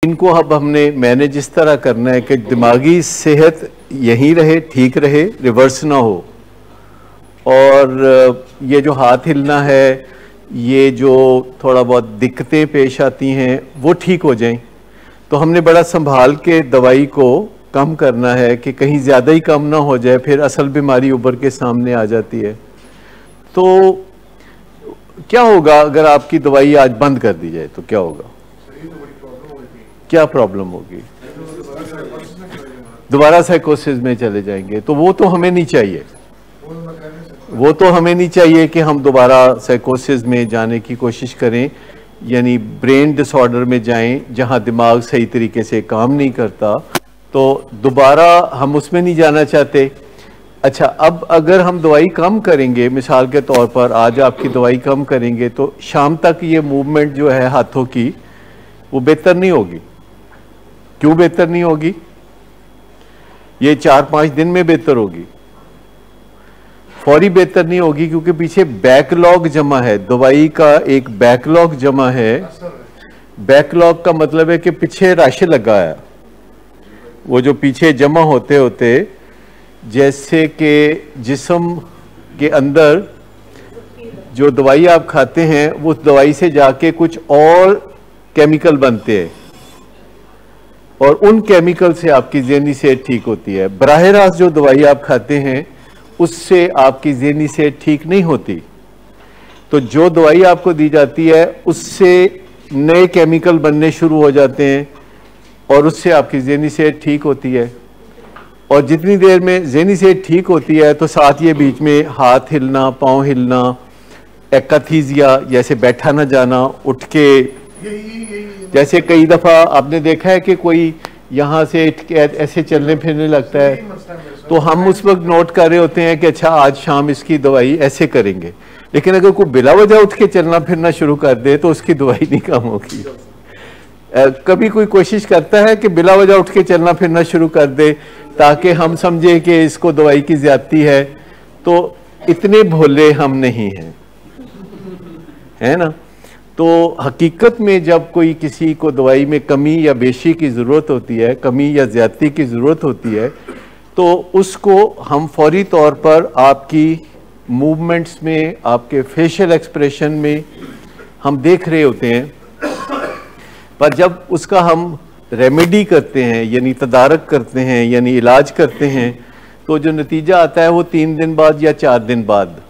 इनको अब हमने मैनेज इस तरह करना है कि दिमागी सेहत यहीं रहे, ठीक रहे, रिवर्स ना हो। और ये जो हाथ हिलना है, ये जो थोड़ा बहुत दिक्कतें पेश आती हैं वो ठीक हो जाएं। तो हमने बड़ा संभाल के दवाई को कम करना है कि कहीं ज़्यादा ही कम ना हो जाए, फिर असल बीमारी उभर के सामने आ जाती है। तो क्या होगा अगर आपकी दवाई आज बंद कर दी जाए, तो क्या होगा? क्या प्रॉब्लम होगी? दोबारा साइकोसिस में चले जाएंगे। तो वो तो हमें नहीं चाहिए, वो तो हमें नहीं चाहिए कि हम दोबारा साइकोसिस में जाने की कोशिश करें, यानी ब्रेन डिसऑर्डर में जाएं जहां दिमाग सही तरीके से काम नहीं करता। तो दोबारा हम उसमें नहीं जाना चाहते। अच्छा, अब अगर हम दवाई कम करेंगे, मिसाल के तौर पर आज आपकी दवाई कम करेंगे तो शाम तक ये मूवमेंट जो है हाथों की वो बेहतर नहीं होगी। क्यों बेहतर नहीं होगी? ये 4-5 दिन में बेहतर होगी, फौरी बेहतर नहीं होगी, क्योंकि पीछे बैकलॉग जमा है, दवाई का एक बैकलॉग जमा है। बैकलॉग का मतलब है कि पीछे रश लगा है। वो जो पीछे जमा होते होते, जैसे कि जिस्म के अंदर जो दवाई आप खाते हैं वो उस दवाई से जाके कुछ और केमिकल बनते हैं और उन केमिकल से आपकी ज़हनी सेहत ठीक होती है। बराह रास्त जो दवाई आप खाते हैं उससे आपकी ज़हनी सेहत ठीक नहीं होती। तो जो दवाई आपको दी जाती है उससे नए केमिकल बनने शुरू हो जाते हैं और उससे आपकी ज़हनी सेहत ठीक होती है। और जितनी देर में ज़हनी सेहत ठीक होती है तो साथ ये बीच में हाथ हिलना, पाँव हिलना, एक्काथीजिया जैसे बैठा ना जाना, उठ के, जैसे कई दफ़ा आपने देखा है कि कोई यहाँ से ऐसे चलने फिरने लगता है, तो हम उस वक्त नोट कर रहे होते हैं कि अच्छा आज शाम इसकी दवाई ऐसे करेंगे। लेकिन अगर कोई बिला वजह उठ के चलना फिरना शुरू कर दे तो उसकी दवाई नहीं कम होगी। कभी कोई कोशिश करता है कि बिला वजह उठ के चलना फिरना शुरू कर दे ताकि हम समझे कि इसको दवाई की ज्यादती है। तो इतने भोले हम नहीं हैं, है ना। तो हकीकत में जब कोई किसी को दवाई में कमी या बेशी की ज़रूरत होती है, कमी या ज़्यादती की ज़रूरत होती है, तो उसको हम फौरी तौर पर आपकी मूवमेंट्स में, आपके फेशियल एक्सप्रेशन में हम देख रहे होते हैं। पर जब उसका हम रेमेडी करते हैं, यानी तदारक करते हैं, यानी इलाज करते हैं, तो जो नतीजा आता है वो 3 दिन बाद या 4 दिन बाद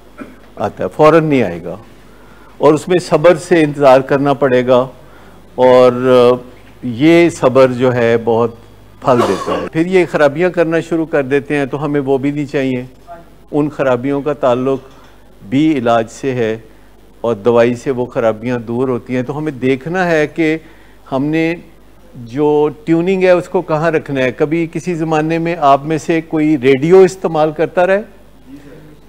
आता है, फ़ौरन नहीं आएगा। और उसमें सब्र से इंतज़ार करना पड़ेगा और ये सब्र जो है बहुत फल देता है। फिर ये ख़राबियाँ करना शुरू कर देते हैं तो हमें वो भी नहीं चाहिए। उन ख़राबियों का ताल्लुक भी इलाज से है और दवाई से वो ख़राबियाँ दूर होती हैं। तो हमें देखना है कि हमने जो ट्यूनिंग है उसको कहाँ रखना है। कभी किसी ज़माने में आप में से कोई रेडियो इस्तेमाल करता रहे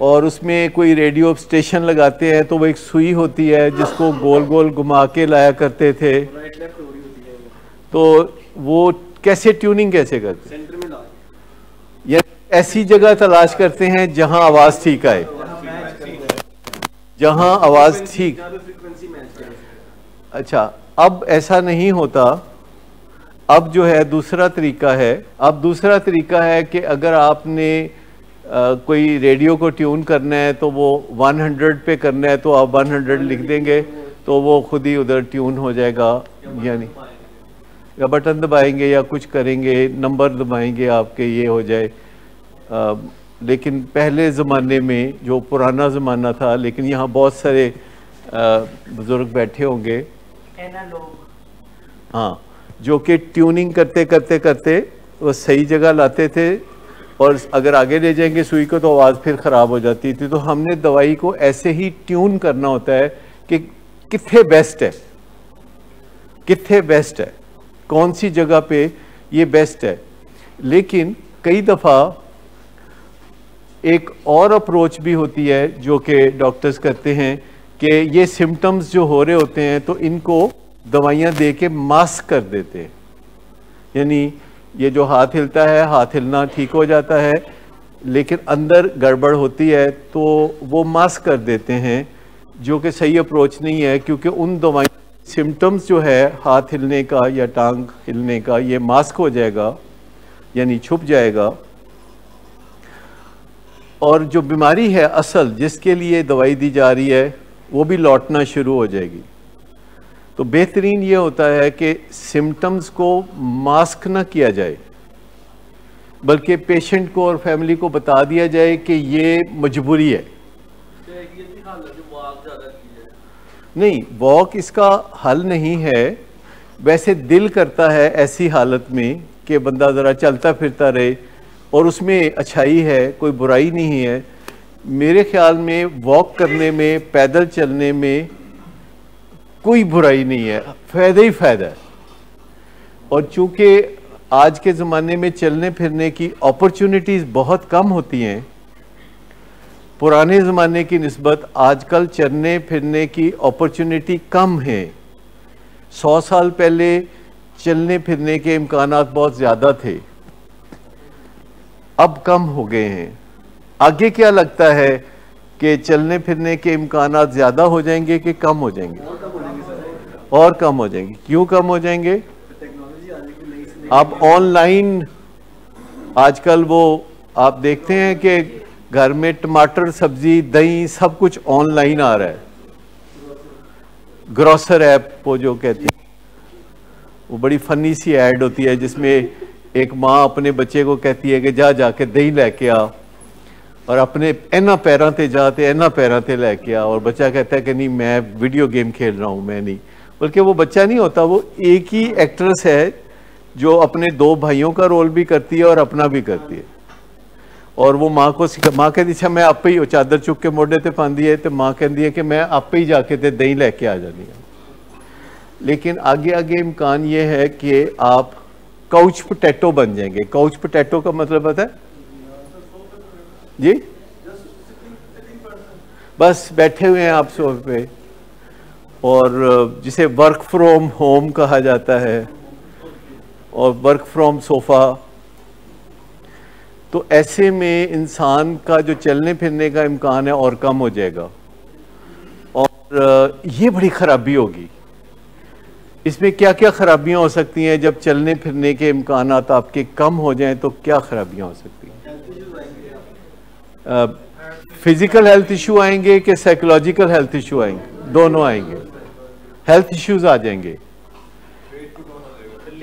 और उसमें कोई रेडियो स्टेशन लगाते हैं तो वो एक सुई होती है जिसको गोल गोल घुमा के लाया करते थे। तो वो कैसे ट्यूनिंग कैसे करते हैं? या ऐसी जगह तलाश करते हैं जहां आवाज़ ठीक आए, जहां आवाज़ ठीक। अच्छा, अब ऐसा नहीं होता। अब जो है दूसरा तरीका है। अब दूसरा तरीका है कि अगर आपने कोई रेडियो को ट्यून करना है तो वो 100 पे करना है तो आप 100 लिख देंगे तो वो खुद ही उधर ट्यून हो जाएगा। यानी या बटन दबाएंगे या कुछ करेंगे, नंबर दबाएंगे आपके, ये हो जाए। लेकिन पहले ज़माने में जो पुराना ज़माना था, लेकिन यहाँ बहुत सारे बुज़ुर्ग बैठे होंगे, हाँ, जो कि ट्यूनिंग करते करते करते वो सही जगह लाते थे और अगर आगे ले जाएंगे सुई को तो आवाज़ फिर ख़राब हो जाती थी। तो हमने दवाई को ऐसे ही ट्यून करना होता है कि कित्थे बेस्ट है, कित्थे बेस्ट है, कौन सी जगह पे ये बेस्ट है। लेकिन कई दफ़ा एक और अप्रोच भी होती है जो कि डॉक्टर्स करते हैं कि ये सिम्टम्स जो हो रहे होते हैं तो इनको दवाइयाँ दे के मास्क कर देते हैं। यानी ये जो हाथ हिलता है, हाथ हिलना ठीक हो जाता है, लेकिन अंदर गड़बड़ होती है तो वो मास्क कर देते हैं, जो कि सही अप्रोच नहीं है, क्योंकि उन दवाइयों सिम्टम्स जो है हाथ हिलने का या टांग हिलने का, ये मास्क हो जाएगा, यानी छुप जाएगा। और जो बीमारी है असल जिसके लिए दवाई दी जा रही है वो भी लौटना शुरू हो जाएगी। तो बेहतरीन ये होता है कि सिम्टम्स को मास्क ना किया जाए, बल्कि पेशेंट को और फैमिली को बता दिया जाए कि ये मजबूरी है। नहीं, वॉक इसका हल नहीं है। वैसे दिल करता है ऐसी हालत में कि बंदा ज़रा चलता फिरता रहे, और उसमें अच्छाई है, कोई बुराई नहीं है। मेरे ख्याल में वॉक करने में, पैदल चलने में कोई बुराई नहीं है, फ़ायदा ही फ़ायदा है। और चूँकि आज के ज़माने में चलने फिरने की अपॉर्चुनिटीज़ बहुत कम होती हैं, पुराने ज़माने की निस्बत आजकल चलने फिरने की अपॉर्चुनिटी कम है। 100 साल पहले चलने फिरने के इम्कानात बहुत ज़्यादा थे, अब कम हो गए हैं। आगे क्या लगता है कि चलने फिरने के इम्कानात ज़्यादा हो जाएंगे कि कम हो जाएंगे? और कम हो जाएंगे। क्यों कम हो जाएंगे? आप ऑनलाइन आजकल वो आप देखते हैं कि घर में टमाटर, सब्जी, दही सब कुछ ऑनलाइन आ रहा है। ग्रोसर ऐप वो जो कहते हैं, वो बड़ी फनी सी ऐड होती है जिसमें एक माँ अपने बच्चे को कहती है कि जा जाके दही लेके आ, और अपने इन्ना पैरों ते जाते इन्ना पैरों ते लेके आ, और बच्चा कहता है कि नहीं मैं वीडियो गेम खेल रहा हूँ, मैं नहीं। बल्कि वो बच्चा नहीं होता, वो एक ही एक्ट्रेस है जो अपने 2 भाइयों का रोल भी करती है और अपना भी करती है। और वो माँ को माँ कहती अच्छा मैं आपे ही चादर चुक के मोढ़े ते पाती है, तो माँ कहती है कि मैं आपे ही जाके ते दही लेके आ जानी है। लेकिन आगे आगे इम्कान ये है कि आप काउच पोटैटो बन जाएंगे। काउच पोटैटो का मतलब पता है जी? बस बैठे हुए हैं आप सोफे पे, और जिसे वर्क फ्रॉम होम कहा जाता है, और वर्क फ्रॉम सोफा। तो ऐसे में इंसान का जो चलने फिरने का इम्कान है और कम हो जाएगा, और ये बड़ी खराबी होगी। इसमें क्या क्या खराबियां हो सकती हैं जब चलने फिरने के इम्कानात आपके कम हो जाएं? तो क्या खराबियां हो सकती हैं? फिजिकल हेल्थ इशू आएंगे कि साइकोलॉजिकल हेल्थ इशू आएंगे? दोनों आएंगे। हेल्थ इश्यूज आ जाएंगे,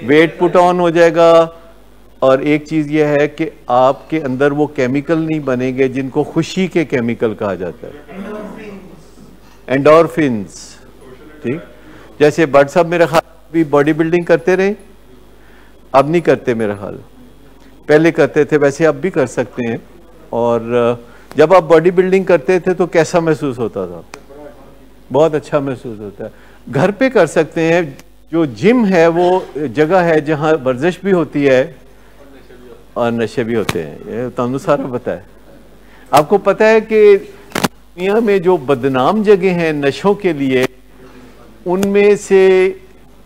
वेट पुट ऑन हो जाएगा, और एक चीज यह है कि आपके अंदर वो केमिकल नहीं बनेंगे जिनको खुशी के केमिकल कहा जाता है, एंडोर्फिन्स। ठीक, जैसे भट्ट साहब मेरे ख्याल भी बॉडी बिल्डिंग करते रहे, अब नहीं करते मेरा ख्याल, पहले करते थे, वैसे अब भी कर सकते हैं। और जब आप बॉडी बिल्डिंग करते थे तो कैसा महसूस होता था? बहुत अच्छा महसूस होता है। घर पे कर सकते हैं। जो जिम है वो जगह है जहाँ वर्जिश भी होती है और नशे भी होते हैं, ये तो सारा पता है। आपको पता है कि दुनिया में जो बदनाम जगह हैं नशों के लिए, उनमें से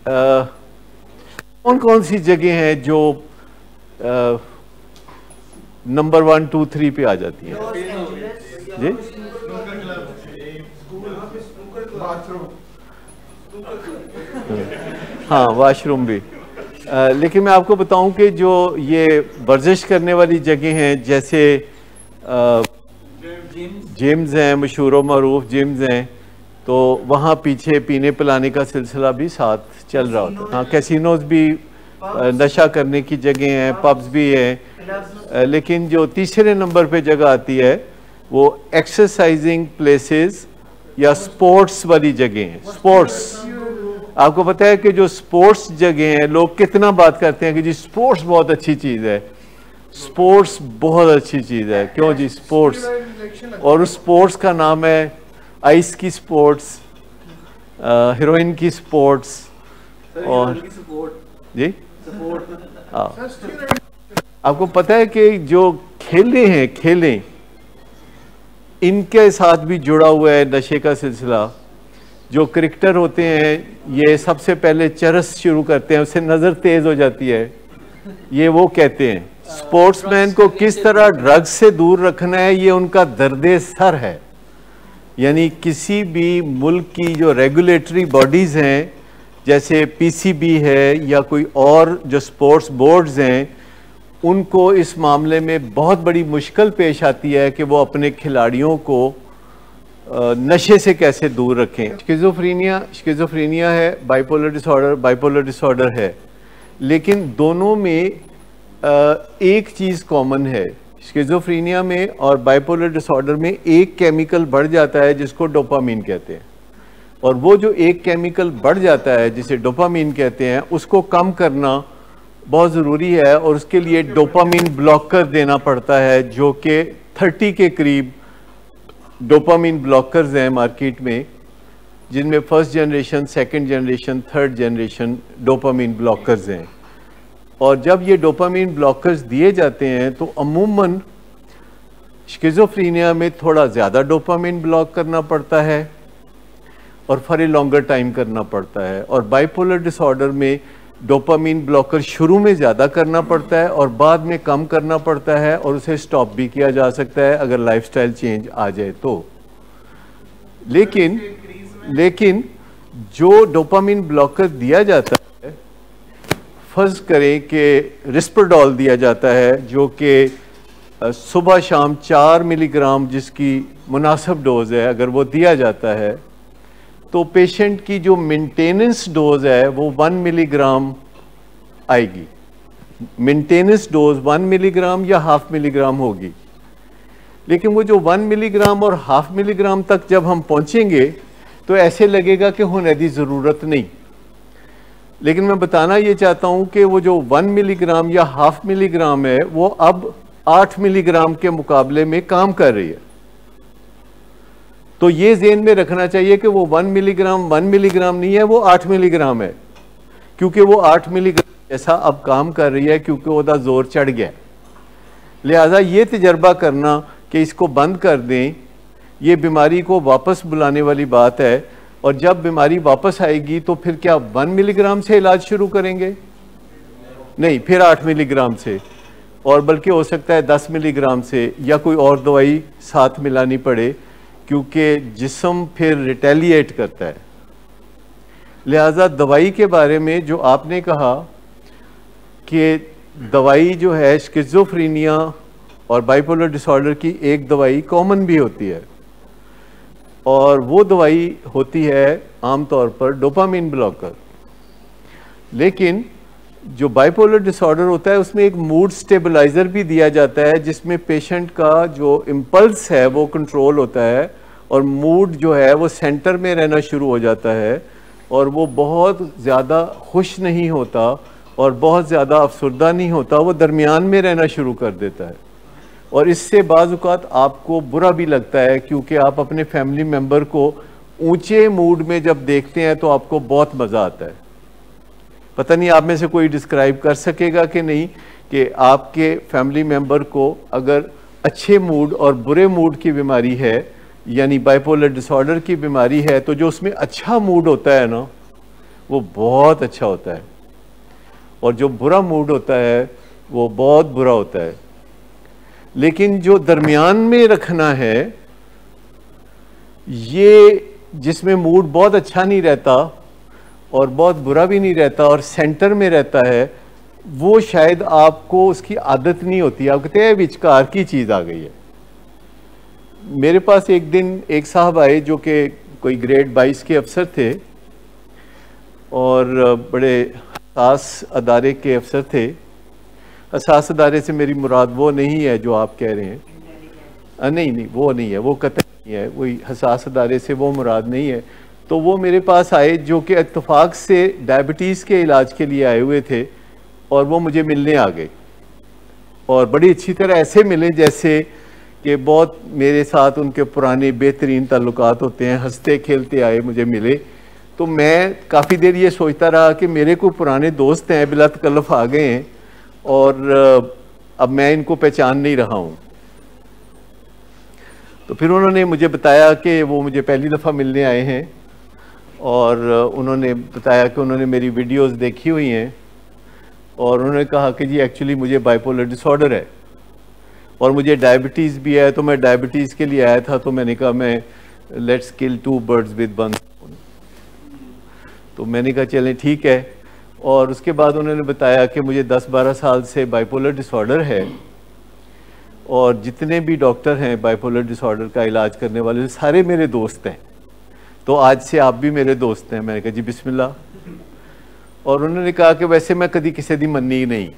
कौन कौन सी जगह हैं जो नंबर 1, 2, 3 पे आ जाती हैं? जी, हाँ, वॉशरूम भी। लेकिन मैं आपको बताऊं कि जो ये वर्जिश करने वाली जगह हैं, जैसे जिम्स हैं, मशहूर व मरूफ जिम्स हैं, तो वहाँ पीछे पीने पिलाने का सिलसिला भी साथ चल रहा होता है। हाँ, कैसीनोज भी नशा करने की जगह हैं, पब्स भी हैं। लेकिन जो तीसरे नंबर पे जगह आती है वो एक्सरसाइजिंग प्लेसेस या स्पोर्ट्स वाली जगह हैं। स्पोर्ट्स, आपको पता है कि जो स्पोर्ट्स जगह हैं, लोग कितना बात करते हैं कि जी स्पोर्ट्स बहुत अच्छी चीज़ है, स्पोर्ट्स बहुत अच्छी चीज़ है। क्यों जी? स्पोर्ट्स, और उस स्पोर्ट्स का नाम है आइस की स्पोर्ट्स, हीरोइन की स्पोर्ट्स, और जी हाँ। आपको पता है कि जो खेले हैं, खेलें, इनके साथ भी जुड़ा हुआ है नशे का सिलसिला। जो क्रिकेटर होते हैं ये सबसे पहले चरस शुरू करते हैं, उससे नज़र तेज हो जाती है, ये वो कहते हैं। स्पोर्ट्समैन को किस तरह ड्रग्स से दूर रखना है ये उनका दर्दे सर है। यानी किसी भी मुल्क की जो रेगुलेटरी बॉडीज़ हैं जैसे पीसीबी है या कोई और जो स्पोर्ट्स बोर्ड्स हैं, उनको इस मामले में बहुत बड़ी मुश्किल पेश आती है कि वो अपने खिलाड़ियों को नशे से कैसे दूर रखें। स्किज़ोफ्रेनिया है, बाइपोलर डिसऑर्डर है, लेकिन दोनों में एक चीज़ कॉमन है। स्किज़ोफ्रेनिया में और बाइपोलर डिसऑर्डर में एक केमिकल बढ़ जाता है जिसको डोपामीन कहते हैं, और वो जो एक केमिकल बढ़ जाता है जिसे डोपामीन कहते हैं, उसको कम करना बहुत ज़रूरी है, और उसके लिए डोपामीन ब्लॉकर देना पड़ता है, जो कि 30 के करीब डोपामीन ब्लॉकर्स हैं मार्केट में, जिनमें first generation, second generation, third generation dopamine blockers हैं। और जब ये डोपामीन ब्लॉकर्स दिए जाते हैं तो अमूमन स्किज़ोफ्रेनिया में थोड़ा ज़्यादा डोपामीन ब्लॉक करना पड़ता है और फॉर ए लॉन्गर टाइम करना पड़ता है, और बाइपोलर डिसऑर्डर में डोपामीन ब्लॉकर शुरू में ज़्यादा करना पड़ता है और बाद में कम करना पड़ता है, और उसे स्टॉप भी किया जा सकता है अगर लाइफस्टाइल चेंज आ जाए तो। लेकिन जो डोपामीन ब्लॉकर दिया जाता है, फर्ज करें कि रिस्परडॉल दिया जाता है, जो कि सुबह शाम 4 मिलीग्राम जिसकी मुनासिब डोज है, अगर वो दिया जाता है तो पेशेंट की जो मेंटेनेंस डोज है वो 1 मिलीग्राम आएगी। मेंटेनेंस डोज 1 मिलीग्राम या हाफ मिलीग्राम होगी, लेकिन वो जो 1 मिलीग्राम और हाफ मिलीग्राम तक जब हम पहुंचेंगे तो ऐसे लगेगा कि होने की ज़रूरत नहीं। लेकिन मैं बताना ये चाहता हूं कि वो जो 1 मिलीग्राम या हाफ मिलीग्राम है वो अब 8 मिलीग्राम के मुकाबले में काम कर रही है। तो ये ज़हन में रखना चाहिए कि वो 1 मिलीग्राम नहीं है, वो 8 मिलीग्राम है, क्योंकि वो 8 मिलीग्राम जैसा अब काम कर रही है, क्योंकि उसका जोर चढ़ गया। लिहाजा ये तजर्बा करना कि इसको बंद कर दें, ये बीमारी को वापस बुलाने वाली बात है, और जब बीमारी वापस आएगी तो फिर क्या 1 मिलीग्राम से इलाज शुरू करेंगे? नहीं, फिर 8 मिलीग्राम से, और बल्कि हो सकता है 10 मिलीग्राम से, या कोई और दवाई साथ मिलानी पड़े, क्योंकि जिस्म फिर रिटेलिएट करता है। लिहाजा दवाई के बारे में जो आपने कहा कि दवाई जो है स्किज़ोफ्रेनिया और बाइपोलर डिसऑर्डर की एक दवाई कॉमन भी होती है, और वो दवाई होती है आमतौर पर डोपामीन ब्लॉकर। लेकिन जो बाइपोलर डिसऑर्डर होता है उसमें एक मूड स्टेबलाइजर भी दिया जाता है, जिसमें पेशेंट का जो इम्पल्स है वो कंट्रोल होता है, और मूड जो है वो सेंटर में रहना शुरू हो जाता है, और वो बहुत ज़्यादा खुश नहीं होता और बहुत ज़्यादा अफसरदा नहीं होता, वो दरमियान में रहना शुरू कर देता है। और इससे बाज़ औक़ात आपको बुरा भी लगता है, क्योंकि आप अपने फैमिली मेम्बर को ऊंचे मूड में जब देखते हैं तो आपको बहुत मज़ा आता है। पता नहीं आप में से कोई डिस्क्राइब कर सकेगा कि नहीं, कि आपके फैमिली मेम्बर को अगर अच्छे मूड और बुरे मूड की बीमारी है, यानी बाइपोलर डिसऑर्डर की बीमारी है, तो जो उसमें अच्छा मूड होता है ना, वो बहुत अच्छा होता है, और जो बुरा मूड होता है वो बहुत बुरा होता है। लेकिन जो दरमियान में रखना है, ये जिसमें मूड बहुत अच्छा नहीं रहता और बहुत बुरा भी नहीं रहता और सेंटर में रहता है, वो शायद आपको उसकी आदत नहीं होती। आप कहते हैं विचकार की चीज़ आ गई है। मेरे पास एक दिन एक साहब आए जो कि कोई ग्रेड 22 के अफसर थे, और बड़े हसास अदारे के अफसर थे। हसास अदारे से मेरी मुराद वो नहीं है जो आप कह रहे हैं, नहीं वो नहीं है, वो कतई नहीं है, वही हसास अदारे से वो मुराद नहीं है। तो वो मेरे पास आए जो कि इत्तफाक से डायबिटीज़ के इलाज के लिए आए हुए थे, और वो मुझे मिलने आ गए, और बड़ी अच्छी तरह ऐसे मिले जैसे कि बहुत मेरे साथ उनके पुराने बेहतरीन ताल्लुकात होते हैं। हंसते खेलते आए, मुझे मिले। तो मैं काफ़ी देर ये सोचता रहा कि मेरे को पुराने दोस्त हैं, बिला तकल्लुफ़ आ गए हैं, और अब मैं इनको पहचान नहीं रहा हूँ। तो फिर उन्होंने मुझे बताया कि वो मुझे पहली दफ़ा मिलने आए हैं, और उन्होंने बताया कि उन्होंने मेरी वीडियोस देखी हुई हैं, और उन्होंने कहा कि जी एक्चुअली मुझे बाइपोलर डिसऑर्डर है और मुझे डायबिटीज़ भी है, तो मैं डायबिटीज़ के लिए आया था। तो मैंने कहा मैं let's kill 2 birds with 1 stone। तो मैंने कहा चलें ठीक है। और उसके बाद उन्होंने बताया कि मुझे 10-12 साल से बाइपोलर डिसऑर्डर है और जितने भी डॉक्टर हैं बाइपोलर डिसऑर्डर का इलाज करने वाले सारे मेरे दोस्त हैं, तो आज से आप भी मेरे दोस्त हैं। मैंने कहा जी बिस्मिल्लाह। और उन्होंने कहा कि वैसे मैं कभी किसी दी मन्नी नहीं,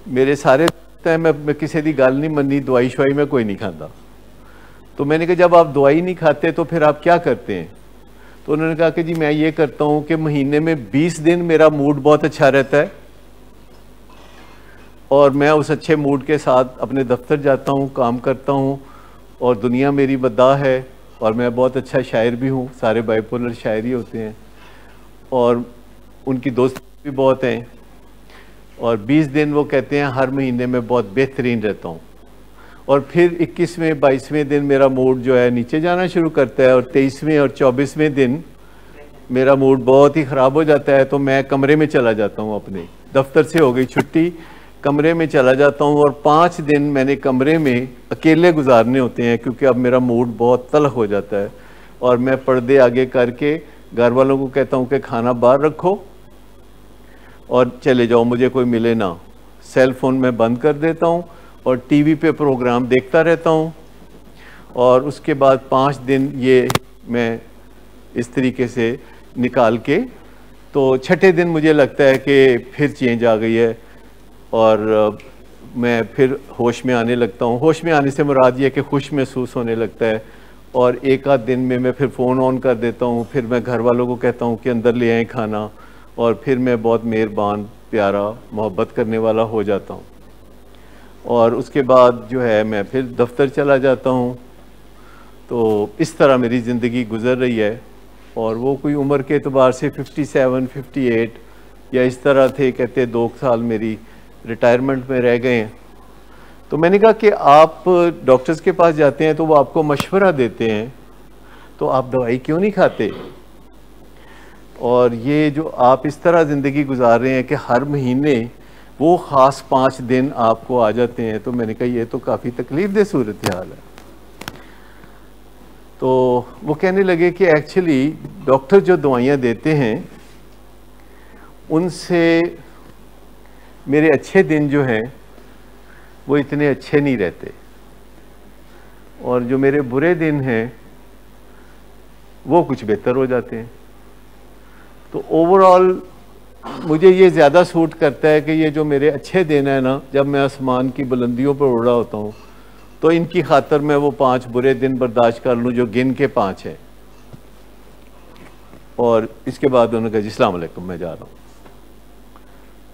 मेरे सारे दोस्त हैं, मैं किसी दी गल नहीं मन्नी, दवाई शवाई मैं कोई नहीं खाता। तो मैंने कहा जब आप दवाई नहीं खाते तो फिर आप क्या करते हैं? तो उन्होंने कहा कि जी मैं ये करता हूँ कि महीने में 20 दिन मेरा मूड बहुत अच्छा रहता है और मैं उस अच्छे मूड के साथ अपने दफ्तर जाता हूँ, काम करता हूँ और दुनिया मेरी बदा है और मैं बहुत अच्छा शायर भी हूँ, सारे बाइपोलर शायर ही होते हैं और उनकी दोस्त भी बहुत हैं। और 20 दिन वो कहते हैं हर महीने में बहुत बेहतरीन रहता हूँ। और फिर 21वें 22वें दिन मेरा मूड जो है नीचे जाना शुरू करता है और 23वें और 24वें दिन मेरा मूड बहुत ही ख़राब हो जाता है। तो मैं कमरे में चला जाता हूँ, अपने दफ्तर से हो गई छुट्टी, कमरे में चला जाता हूँ और 5 दिन मैंने कमरे में अकेले गुजारने होते हैं क्योंकि अब मेरा मूड बहुत तल्ख हो जाता है। और मैं पर्दे आगे करके घर वालों को कहता हूँ कि खाना बाहर रखो और चले जाओ, मुझे कोई मिले ना। सेल फ़ोन मैं बंद कर देता हूँ और टीवी पे प्रोग्राम देखता रहता हूँ। और उसके बाद 5 दिन ये मैं इस तरीके से निकाल के, तो छठे दिन मुझे लगता है कि फिर चेंज आ गई है और मैं फिर होश में आने लगता हूँ। होश में आने से मुराद ये कि खुश महसूस होने लगता है और एक आध दिन में मैं फिर फ़ोन ऑन कर देता हूँ। फिर मैं घर वालों को कहता हूँ कि अंदर ले आएँ खाना और फिर मैं बहुत मेहरबान, प्यारा, मोहब्बत करने वाला हो जाता हूँ। और उसके बाद जो है मैं फिर दफ्तर चला जाता हूँ। तो इस तरह मेरी ज़िंदगी गुज़र रही है। और वो कोई उम्र के एतबार से 57, 58 या इस तरह थे, कहते 2 साल मेरी रिटायरमेंट में रह गए हैं। तो मैंने कहा कि आप डॉक्टर्स के पास जाते हैं तो वो आपको मशवरा देते हैं, तो आप दवाई क्यों नहीं खाते? और ये जो आप इस तरह ज़िंदगी गुजार रहे हैं कि हर महीने वो ख़ास 5 दिन आपको आ जाते हैं, तो मैंने कहा ये तो काफ़ी तकलीफ दे सूरत हाल है। तो वो कहने लगे कि एक्चुअली डॉक्टर जो दवाइयाँ देते हैं उनसे मेरे अच्छे दिन जो हैं वो इतने अच्छे नहीं रहते और जो मेरे बुरे दिन हैं वो कुछ बेहतर हो जाते हैं। तो ओवरऑल मुझे ये ज़्यादा सूट करता है कि ये जो मेरे अच्छे दिन हैं ना, जब मैं आसमान की बुलंदियों पर उड़ रहा होता हूँ तो इनकी खातर मैं वो 5 बुरे दिन बर्दाश्त कर लूँ जो गिन के 5 है। और इसके बाद उन्होंने कहा जी अस्सलाम वालेकुम, मैं जा रहा हूँ।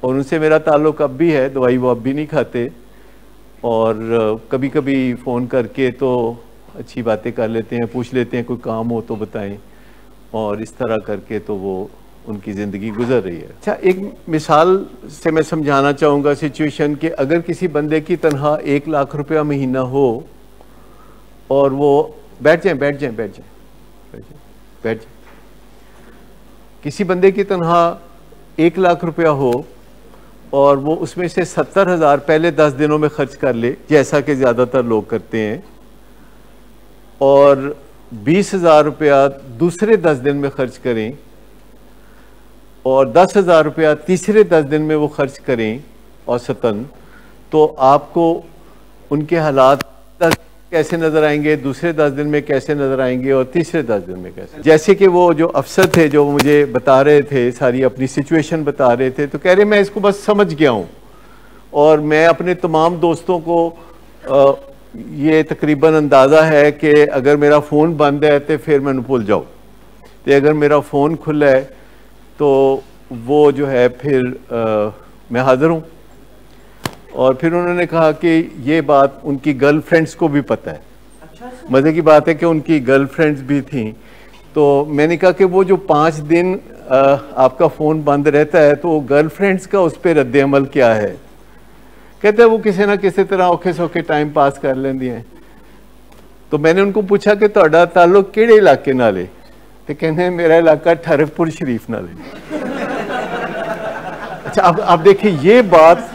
और उनसे मेरा ताल्लुक़ अब भी है, दवाई वो अब भी नहीं खाते और कभी कभी फ़ोन करके तो अच्छी बातें कर लेते हैं, पूछ लेते हैं कोई काम हो तो बताएं और इस तरह करके तो वो उनकी ज़िंदगी गुजर रही है। अच्छा, एक मिसाल से मैं समझाना चाहूँगा सिचुएशन कि अगर किसी बंदे की तनख्वाह 1 लाख रुपया महीना हो और वो बैठ जाए किसी बंदे की तनख्वाह 1 लाख रुपया हो और वो उसमें से 70,000 पहले 10 दिनों में खर्च कर ले, जैसा कि ज़्यादातर लोग करते हैं, और 20,000 रुपया दूसरे 10 दिन में खर्च करें और 10,000 रुपया तीसरे 10 दिन में वो खर्च करें औसतन, तो आपको उनके हालात कैसे नज़र आएंगे, दूसरे 10 दिन में कैसे नज़र आएंगे और तीसरे 10 दिन में कैसे। जैसे कि वो जो अफसर थे जो मुझे बता रहे थे, सारी अपनी सिचुएशन बता रहे थे, तो कह रहे मैं इसको बस समझ गया हूँ और मैं अपने तमाम दोस्तों को ये तकरीबन अंदाज़ा है कि अगर मेरा फ़ोन बंद है तो फिर मैंने भूल जाओ, तो अगर मेरा फ़ोन खुला है तो वो जो है फिर मैं हाज़िर हूँ। और फिर उन्होंने कहा कि ये बात उनकी गर्लफ्रेंड्स को भी पता है। मज़े की बात है कि उनकी गर्लफ्रेंड्स भी थीं। तो मैंने कहा कि वो जो 5 दिन आपका फ़ोन बंद रहता है तो गर्लफ्रेंड्स का उस पर रद्द अमल क्या है? कहते हैं वो किसी ना किसी तरह औखे सौखे टाइम पास कर लेंदी हैं। तो मैंने उनको पूछा कि तुहाडा ताल्लुक किहड़े इलाके नाल है? तो कहने मेरा इलाका ठरकपुर शरीफ नाल है। अच्छा, अब देखिए ये बात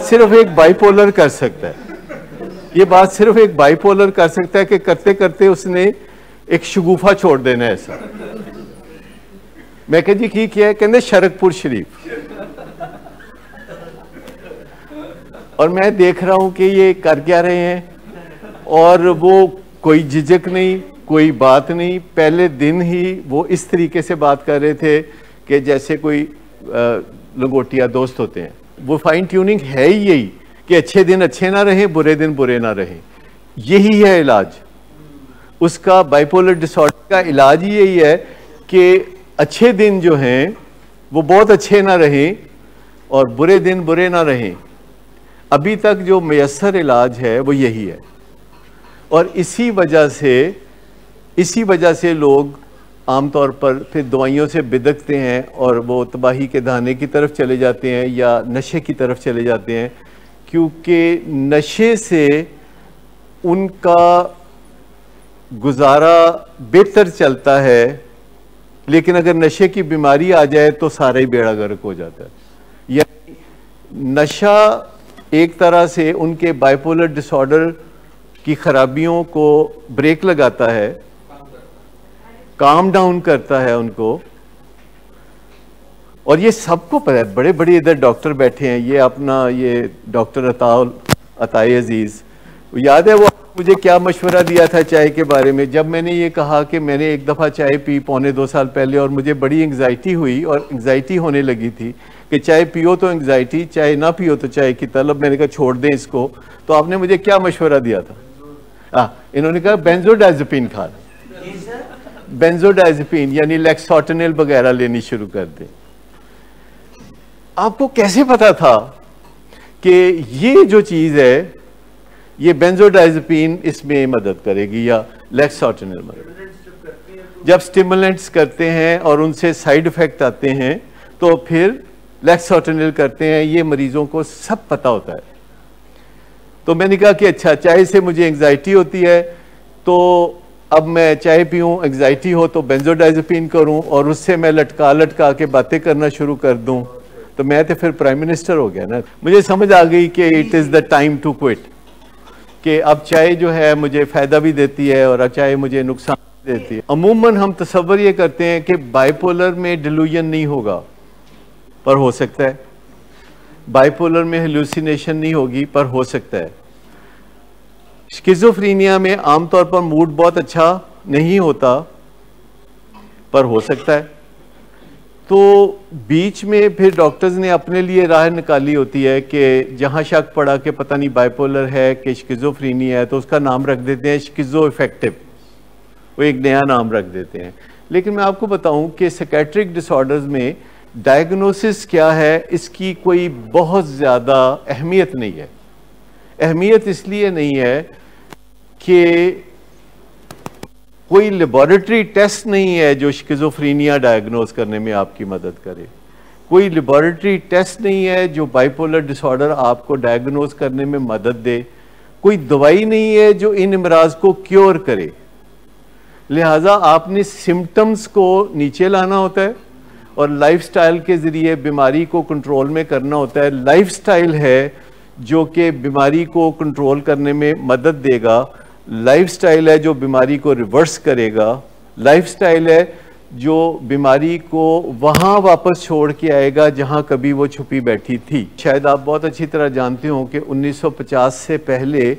सिर्फ एक बाइपोलर कर सकता है। ये बात सिर्फ एक बाइपोलर कर सकता है कि करते करते उसने एक शगुफा छोड़ देना है ऐसा। मैं कहा जी की क्या है? कहते शरकपुर शरीफ। और मैं देख रहा हूं कि ये कर क्या रहे हैं, और वो कोई झिझक नहीं, कोई बात नहीं। पहले दिन ही वो इस तरीके से बात कर रहे थे कि जैसे कोई लंगोटिया दोस्त होते हैं। वो फाइन ट्यूनिंग है ही यही कि अच्छे दिन अच्छे ना रहें, बुरे दिन बुरे ना रहें। यही है इलाज उसका। बाइपोलर डिसऑर्डर का इलाज ही यही है कि अच्छे दिन जो हैं वो बहुत अच्छे ना रहें और बुरे दिन बुरे ना रहें। अभी तक जो मयसर इलाज है वो यही है। और इसी वजह से लोग आमतौर पर फिर दवाइयों से बिदकते हैं और वो तबाही के धाने की तरफ चले जाते हैं या नशे की तरफ चले जाते हैं, क्योंकि नशे से उनका गुजारा बेहतर चलता है। लेकिन अगर नशे की बीमारी आ जाए तो सारा ही बेड़ा गर्क हो जाता है। यानी नशा एक तरह से उनके बाइपोलर डिसऑर्डर की खराबियों को ब्रेक लगाता है, काम डाउन करता है उनको। और ये सबको पता है, बड़े बड़े इधर डॉक्टर बैठे हैं। ये अपना ये डॉक्टर अताए अजीज, याद है वो मुझे क्या मशवरा दिया था चाय के बारे में? जब मैंने ये कहा कि मैंने एक दफ़ा चाय पी 1.25 साल पहले और मुझे बड़ी एंग्जाइटी हुई और एंग्जाइटी होने लगी थी कि चाय पियो तो एंग्जाइटी, चाय ना पियो तो चाय की तलब। मैंने कहा छोड़ दें इसको। तो आपने मुझे क्या मशवरा दिया था? इन्होंने कहा बेंजोडाइजेपिन खा लें, बेंजोडाइजेपिन यानी लेक्सोटेनिल वगैरह लेनी शुरू कर दें। आपको कैसे पता था कि ये जो चीज़ है ये बेंजोडाइजेपिन इसमें मदद करेगी या लेक्सोटेनिल मदद? जब स्टिमुलेंट्स करते हैं और उनसे साइड इफेक्ट आते हैं तो फिर लेक्सोटेनिल करते हैं। ये मरीजों को सब पता होता है। तो मैंने कहा कि अच्छा, चाय से मुझे एंग्जाइटी होती है तो अब मैं चाय पीऊँ, एंग्जाइटी हो तो बेंजोडाइजेपिन करूँ और उससे मैं लटका के बातें करना शुरू कर दूँ, तो मैं तो फिर प्राइम मिनिस्टर हो गया ना। मुझे समझ आ गई कि it is the time to quit, कि अब चाय जो है मुझे फ़ायदा भी देती है और चाय मुझे नुकसान देती है। अमूमन हम तसव्वुर ये करते हैं कि बाइपोलर में डिल्यूजन नहीं होगा, पर हो सकता है। बाइपोलर में हेलुसिनेशन नहीं होगी, पर हो सकता है। स्किज़ोफ्रेनिया में आमतौर पर मूड बहुत अच्छा नहीं होता, पर हो सकता है। तो बीच में फिर डॉक्टर्स ने अपने लिए राह निकाली होती है कि जहाँ शक पड़ा कि पता नहीं बाइपोलर है कि स्किज़ोफ्रेनिया है, तो उसका नाम रख देते हैं स्किज़ो इफेक्टिव, वो एक नया नाम रख देते हैं। लेकिन मैं आपको बताऊं कि साइकेट्रिक डिसऑर्डर्स में डायग्नोसिस क्या है, इसकी कोई बहुत ज़्यादा अहमियत नहीं है। अहमियत इसलिए नहीं है कि कोई लेबॉरेटरी टेस्ट नहीं है जो स्किज़ोफ्रेनिया डायग्नोज करने में आपकी मदद करे। कोई लेबॉरेटरी टेस्ट नहीं है जो बाइपोलर डिसऑर्डर आपको डायग्नोज करने में मदद दे। कोई दवाई नहीं है जो इन अमराज को क्योर करे। लिहाजा आपने सिम्टम्स को नीचे लाना होता है और लाइफस्टाइल के ज़रिए बीमारी को कंट्रोल में करना होता है। लाइफस्टाइल है जो कि बीमारी को कंट्रोल करने में मदद देगा। लाइफस्टाइल है जो बीमारी को रिवर्स करेगा। लाइफस्टाइल है जो बीमारी को वहाँ वापस छोड़ के आएगा जहाँ कभी वो छुपी बैठी थी। शायद आप बहुत अच्छी तरह जानते हो कि 1950 से पहले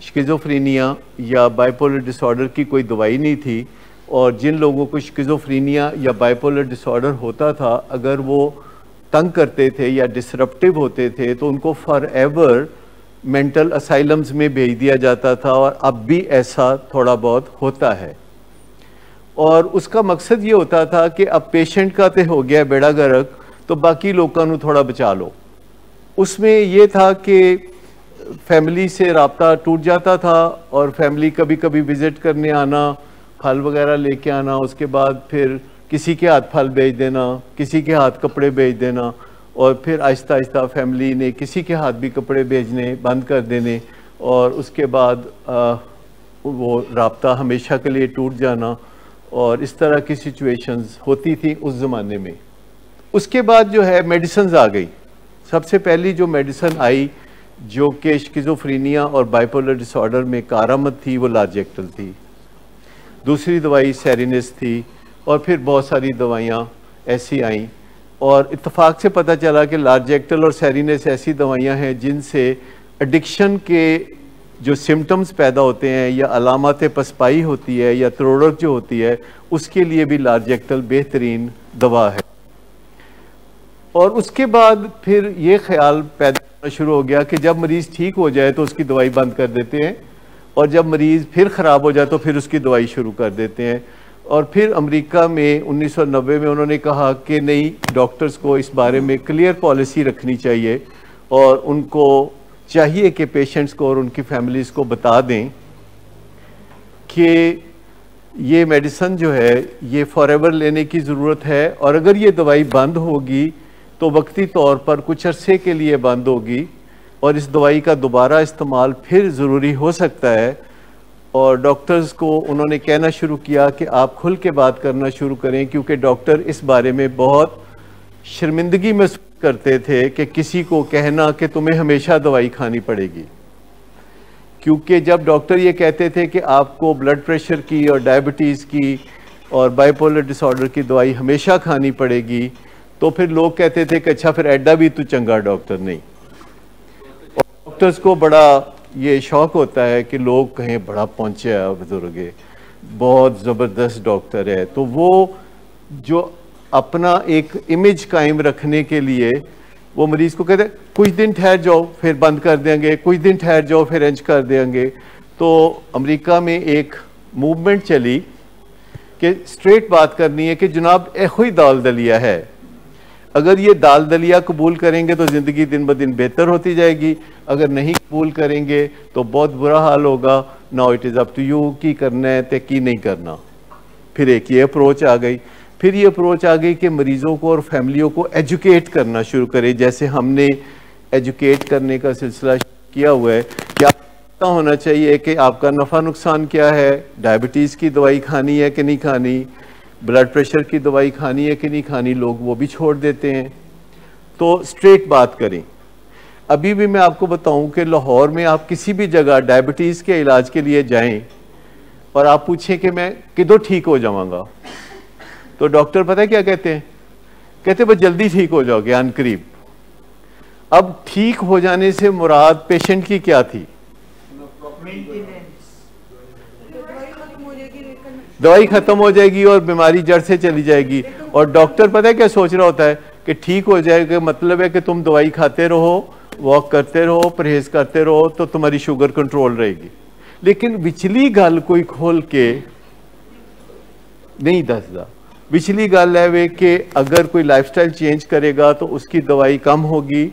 स्किज़ोफ्रेनिया या बाइपोलर डिसऑर्डर की कोई दवाई नहीं थी, और जिन लोगों को स्किज़ोफ्रेनिया या बाइपोलर डिसऑर्डर होता था, अगर वो तंग करते थे या डिसरप्टिव होते थे तो उनको फॉर एवर मेंटल असाइलम्स में भेज दिया जाता था, और अब भी ऐसा थोड़ा बहुत होता है। और उसका मकसद ये होता था कि अब पेशेंट का तो हो गया बेड़ा गर्क, तो बाकी लोगों को थोड़ा बचा लो। उसमें ये था कि फैमिली से राब्ता टूट जाता था और फैमिली कभी कभी विज़िट करने आना, फल वगैरह लेके आना, उसके बाद फिर किसी के हाथ फल भेज देना, किसी के हाथ कपड़े भेज देना, और फिर आहिस्ता आहिस्ता फैमिली ने किसी के हाथ भी कपड़े भेजने बंद कर देने, और उसके बाद वो राब्ता हमेशा के लिए टूट जाना। और इस तरह की सिचुएशंस होती थी उस ज़माने में। उसके बाद जो है मेडिसिन आ गई। सबसे पहली जो मेडिसिन आई जो कि स्किज़ोफ्रेनिया और बाइपोलर डिसऑर्डर में कारआमद थी, वो लार्जेक्टल थी। दूसरी दवाई सेरिनिस थी, और फिर बहुत सारी दवाइयाँ ऐसी आई, और इत्तेफाक से पता चला कि लार्जेक्टल और सेरिनेस ऐसी दवाइयाँ हैं जिनसे एडिक्शन के जो सिम्टम्स पैदा होते हैं या अलामत पसपाई होती है या त्रोड़क जो होती है, उसके लिए भी लार्जेक्टल बेहतरीन दवा है। और उसके बाद फिर ये ख्याल पैदा होना शुरू हो गया कि जब मरीज़ ठीक हो जाए तो उसकी दवाई बंद कर देते हैं, और जब मरीज़ फिर ख़राब हो जाए तो फिर उसकी दवाई शुरू कर देते हैं। और फिर अमेरिका में 1990 में उन्होंने कहा कि नहीं, डॉक्टर्स को इस बारे में क्लियर पॉलिसी रखनी चाहिए और उनको चाहिए कि पेशेंट्स को और उनकी फैमिलीज़ को बता दें कि ये मेडिसिन जो है ये फॉरएवर लेने की ज़रूरत है, और अगर ये दवाई बंद होगी तो वक्ती तौर पर कुछ अरसे के लिए बंद होगी और इस दवाई का दोबारा इस्तेमाल फिर ज़रूरी हो सकता है। और डॉक्टर्स को उन्होंने कहना शुरू किया कि आप खुल के बात करना शुरू करें, क्योंकि डॉक्टर इस बारे में बहुत शर्मिंदगी महसूस करते थे कि किसी को कहना कि तुम्हें हमेशा दवाई खानी पड़ेगी। क्योंकि जब डॉक्टर ये कहते थे कि आपको ब्लड प्रेशर की और डायबिटीज़ की और बाइपोलर डिसऑर्डर की दवाई हमेशा खानी पड़ेगी, तो फिर लोग कहते थे कि अच्छा फिर एडा भी तो चंगा डॉक्टर नहीं। और डॉक्टर्स को बड़ा ये शौक होता है कि लोग कहें बड़ा पहुँचे है बुजुर्ग है, बहुत ज़बरदस्त डॉक्टर है, तो वो जो अपना एक इमेज कायम रखने के लिए वो मरीज़ को कहते हैं कुछ दिन ठहर जाओ फिर बंद कर देंगे, कुछ दिन ठहर जाओ फिर इंज कर देंगे। तो अमेरिका में एक मूवमेंट चली कि स्ट्रेट बात करनी है कि जनाब एहो ही दाल दलिया है, अगर ये दाल दलिया कबूल करेंगे तो ज़िंदगी दिन ब दिन बेहतर होती जाएगी, अगर नहीं कबूल करेंगे तो बहुत बुरा हाल होगा। Now it is up to you की करना है तो की नहीं करना। फिर एक ये अप्रोच आ गई, फिर ये अप्रोच आ गई कि मरीज़ों को और फैमिलियों को एजुकेट करना शुरू करें, जैसे हमने एजुकेट करने का सिलसिला किया हुआ है। क्या पता होना चाहिए कि आपका नफ़ा नुकसान क्या है, डायबिटीज़ की दवाई खानी है कि नहीं खानी, ब्लड प्रेशर की दवाई खानी है कि नहीं खानी, लोग वो भी छोड़ देते हैं। तो स्ट्रेट बात करें। अभी भी मैं आपको बताऊं कि लाहौर में आप किसी भी जगह डायबिटीज़ के इलाज के लिए जाएं और आप पूछें कि मैं किधर ठीक हो जाऊंगा, तो डॉक्टर पता है क्या कहते हैं? कहते बस जल्दी ठीक हो जाओगे अनकरीब। अब ठीक हो जाने से मुराद पेशेंट की क्या थी? दवाई खत्म हो जाएगी और बीमारी जड़ से चली जाएगी। और डॉक्टर पता है क्या सोच रहा होता है कि ठीक हो जाएगा मतलब है कि तुम दवाई खाते रहो, वॉक करते रहो, परहेज करते रहो तो तुम्हारी शुगर कंट्रोल रहेगी। लेकिन विचली गल कोई खोल के नहीं दसदा। विचली गल है वे कि अगर कोई लाइफस्टाइल चेंज करेगा तो उसकी दवाई कम होगी,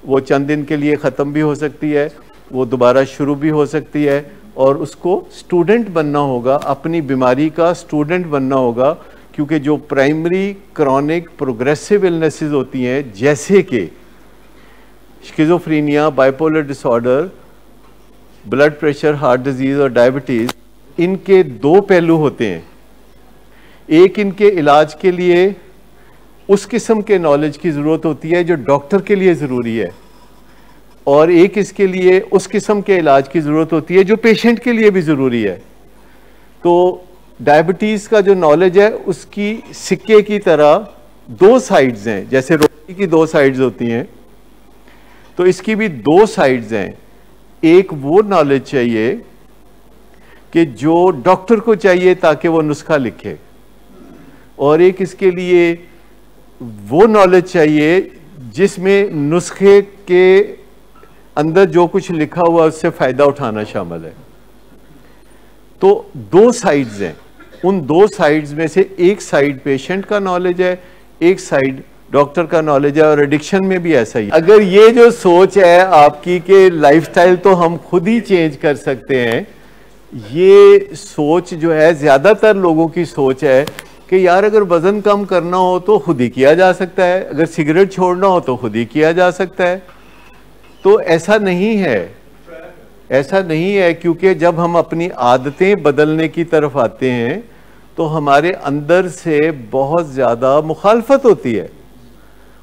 वो चंद दिन के लिए ख़त्म भी हो सकती है, वो दोबारा शुरू भी हो सकती है, और उसको स्टूडेंट बनना होगा, अपनी बीमारी का स्टूडेंट बनना होगा। क्योंकि जो प्राइमरी क्रॉनिक प्रोग्रेसिव इलनेसेस होती हैं जैसे कि schizophrenia, bipolar disorder, blood pressure, heart disease और डायबिटीज़, इनके दो पहलू होते हैं। एक इनके इलाज के लिए उस किस्म के नॉलेज की ज़रूरत होती है जो डॉक्टर के लिए ज़रूरी है, और एक इसके लिए उस किस्म के इलाज की ज़रूरत होती है जो पेशेंट के लिए भी ज़रूरी है। तो डायबिटीज़ का जो नॉलेज है उसकी सिक्के की तरह दो साइड्स हैं, जैसे रोटी की दो साइड्स होती हैं, तो इसकी भी दो साइड्स हैं। एक वो नॉलेज चाहिए कि जो डॉक्टर को चाहिए ताकि वो नुस्खा लिखे, और एक इसके लिए वो नॉलेज चाहिए जिसमें नुस्खे के अंदर जो कुछ लिखा हुआ उससे फ़ायदा उठाना शामिल है। तो दो साइड्स हैं, उन दो साइड्स में से एक साइड पेशेंट का नॉलेज है, एक साइड डॉक्टर का नॉलेज है, और एडिक्शन में भी ऐसा ही। अगर ये जो सोच है आपकी कि लाइफस्टाइल तो हम खुद ही चेंज कर सकते हैं, ये सोच जो है ज़्यादातर लोगों की सोच है कि यार अगर वज़न कम करना हो तो खुद ही किया जा सकता है, अगर सिगरेट छोड़ना हो तो खुद ही किया जा सकता है। तो ऐसा नहीं है, ऐसा नहीं है, क्योंकि जब हम अपनी आदतें बदलने की तरफ आते हैं तो हमारे अंदर से बहुत ज़्यादा मुखालफत होती है,